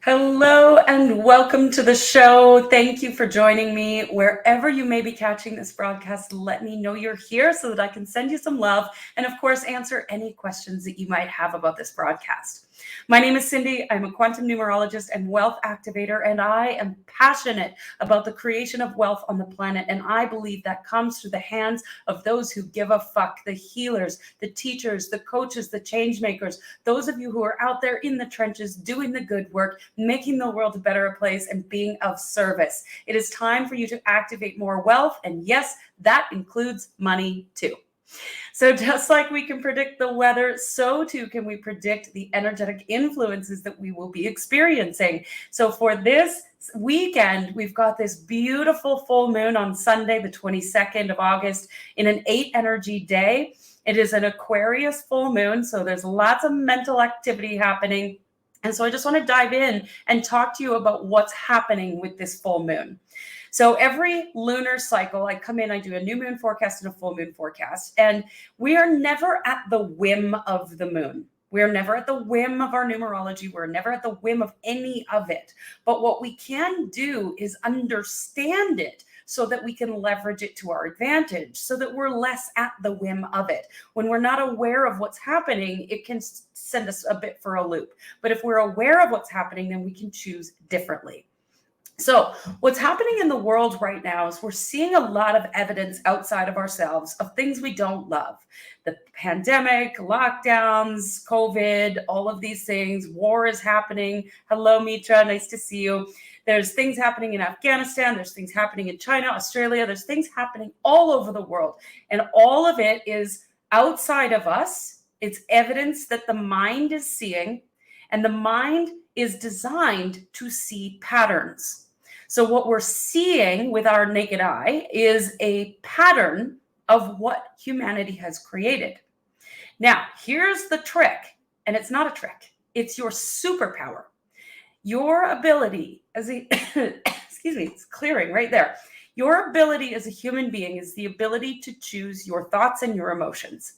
Hello and welcome to the show. Thank you for joining me. Wherever you may be catching this broadcast, let me know you're here so that I can send you some love and, of course, answer any questions that you might have about this broadcast. My name is Cindy. I'm a quantum numerologist and wealth activator, and I am passionate about the creation of wealth on the planet. And I believe that comes through the hands of those who give a fuck, the healers, the teachers, the coaches, the change makers, those of you who are out there in the trenches doing the good work, making the world a better place and being of service. It is time for you to activate more wealth. And yes, that includes money too. So just like we can predict the weather, so too can we predict the energetic influences that we will be experiencing. So for this weekend, we've got this beautiful full moon on Sunday, the 22nd of August, in an 8 energy day. It is an Aquarius full moon, so there's lots of mental activity happening. And so I just want to dive in and talk to you about what's happening with this full moon. So every lunar cycle, I come in, I do a new moon forecast and a full moon forecast, and we are never at the whim of the moon. We're never at the whim of our numerology. We're never at the whim of any of it. But what we can do is understand it so that we can leverage it to our advantage, so that we're less at the whim of it. When we're not aware of what's happening, it can send us a bit for a loop. But if we're aware of what's happening, then we can choose differently. So what's happening in the world right now is we're seeing a lot of evidence outside of ourselves of things we don't love. The pandemic, lockdowns, COVID, all of these things. War is happening. Hello, Mitra. Nice to see you. There's things happening in Afghanistan. There's things happening in China, Australia. There's things happening all over the world. And all of it is outside of us. It's evidence that the mind is seeing, and the mind is designed to see patterns. So what we're seeing with our naked eye is a pattern of what humanity has created. Now, here's the trick, and it's not a trick. It's your superpower. Your ability as a, excuse me, it's clearing right there. Your ability as a human being is the ability to choose your thoughts and your emotions.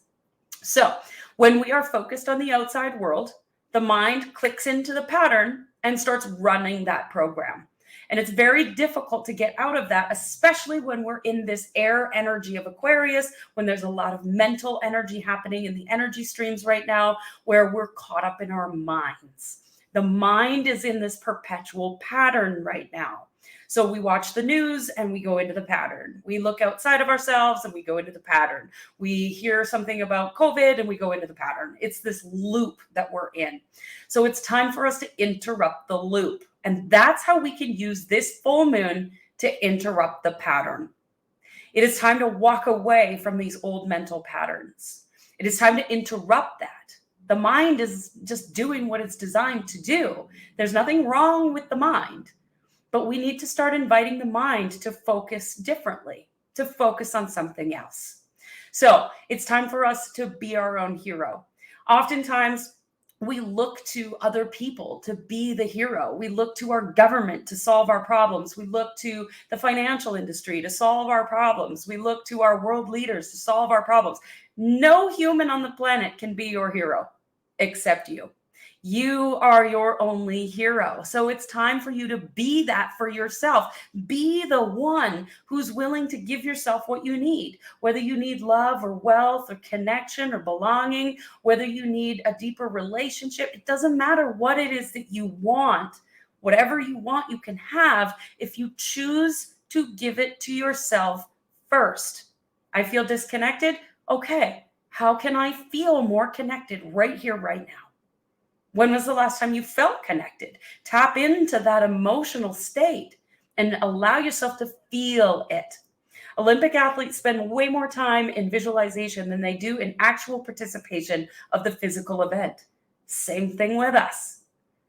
So when we are focused on the outside world, the mind clicks into the pattern and starts running that program. And it's very difficult to get out of that, especially when we're in this air energy of Aquarius, when there's a lot of mental energy happening in the energy streams right now, where we're caught up in our minds. The mind is in this perpetual pattern right now. So we watch the news and we go into the pattern. We look outside of ourselves and we go into the pattern. We hear something about COVID and we go into the pattern. It's this loop that we're in. So it's time for us to interrupt the loop. And that's how we can use this full moon to interrupt the pattern. It is time to walk away from these old mental patterns. It is time to interrupt that. The mind is just doing what it's designed to do. There's nothing wrong with the mind, but we need to start inviting the mind to focus differently, to focus on something else. So it's time for us to be our own hero. Oftentimes, we look to other people to be the hero. We look to our government to solve our problems. We look to the financial industry to solve our problems. We look to our world leaders to solve our problems. No human on the planet can be your hero except you. You are your only hero. So it's time for you to be that for yourself. Be the one who's willing to give yourself what you need, whether you need love or wealth or connection or belonging, whether you need a deeper relationship. It doesn't matter what it is that you want. Whatever you want, you can have if you choose to give it to yourself first. I feel disconnected. Okay, how can I feel more connected right here, right now? When was the last time you felt connected? Tap into that emotional state and allow yourself to feel it. Olympic athletes spend way more time in visualization than they do in actual participation of the physical event. Same thing with us.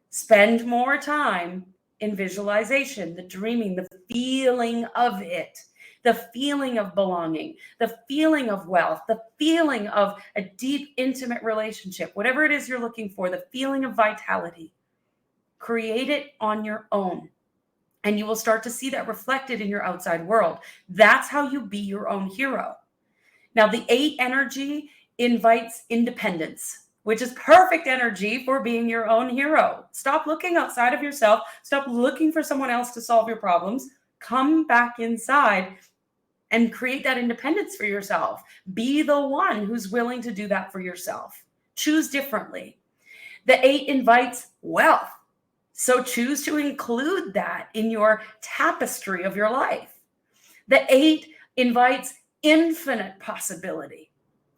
Spend more time in visualization, the dreaming, the feeling of it. The feeling of belonging, the feeling of wealth, the feeling of a deep, intimate relationship, whatever it is you're looking for, the feeling of vitality. Create it on your own, and you will start to see that reflected in your outside world. That's how you be your own hero. Now, the 8 energy invites independence, which is perfect energy for being your own hero. Stop looking outside of yourself. Stop looking for someone else to solve your problems. Come back inside and create that independence for yourself. Be the one who's willing to do that for yourself. Choose differently. The 8 invites wealth. So choose to include that in your tapestry of your life. The 8 invites infinite possibility.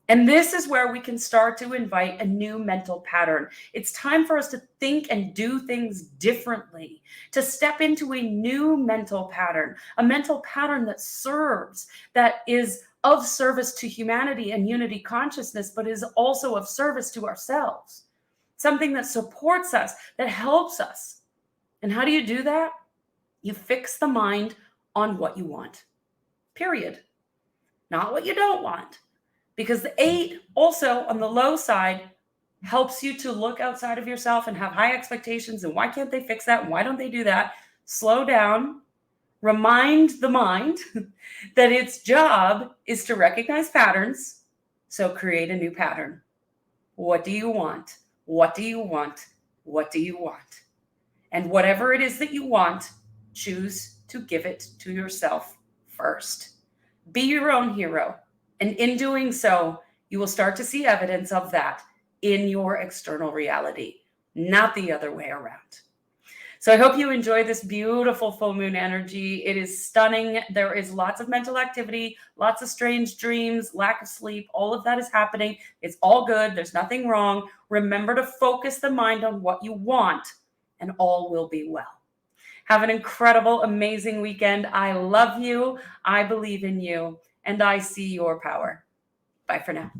And this is where we can start to invite a new mental pattern. It's time for us to think and do things differently, to step into a new mental pattern, a mental pattern that serves, that is of service to humanity and unity consciousness, but is also of service to ourselves. Something that supports us, that helps us. And how do you do that? You fix the mind on what you want, period. Not what you don't want. Because the 8 also on the low side helps you to look outside of yourself and have high expectations. And why can't they fix that? And why don't they do that? Slow down. Remind the mind that its job is to recognize patterns. So create a new pattern. What do you want? What do you want? What do you want? And whatever it is that you want, choose to give it to yourself first. Be your own hero. And in doing so, you will start to see evidence of that in your external reality, not the other way around. So I hope you enjoy this beautiful full moon energy. It is stunning. There is lots of mental activity, lots of strange dreams, lack of sleep. All of that is happening. It's all good. There's nothing wrong. Remember to focus the mind on what you want, and all will be well. Have an incredible, amazing weekend. I love you. I believe in you. And I see your power. Bye for now.